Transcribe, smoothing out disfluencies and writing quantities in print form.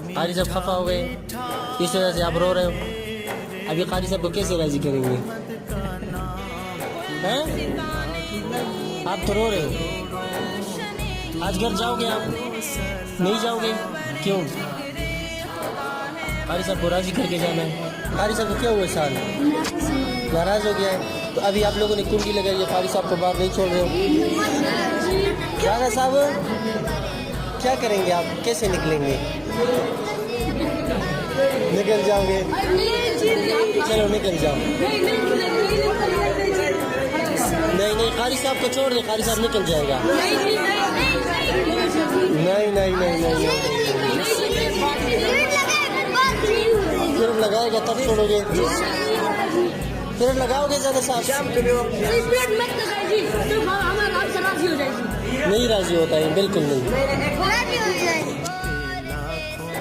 कारी साहब खफा हो गए, इस वजह से आप रो रहे हो। अभी कारी साहब को कैसे राजी करेंगे? हैं? आप तो रो रहे हो। आज घर जाओगे आप? नहीं जाओगे? क्यों? कारी साहब को राजी करके जाना है। कारी साहब को क्या हुआ साल? नाराज हो गया है। तो अभी आप लोगों ने कुंडी लगाई है, कारी साहब को बाहर नहीं छोड़ रहे हो। राजा साहब क्या करेंगे आप? कैसे निकलेंगे? निकल जाओगे? चलो निकल जाओ। नहीं नहीं, कारी साहब को छोड़ दे, कारी साहब निकल जाएगा। नहीं नहीं नहीं नहीं, फिर लगाएगा तब छोड़ोगे। फिर लगाओगे ज़्यादा साहब? नहीं राजी होता है, बिल्कुल नहीं।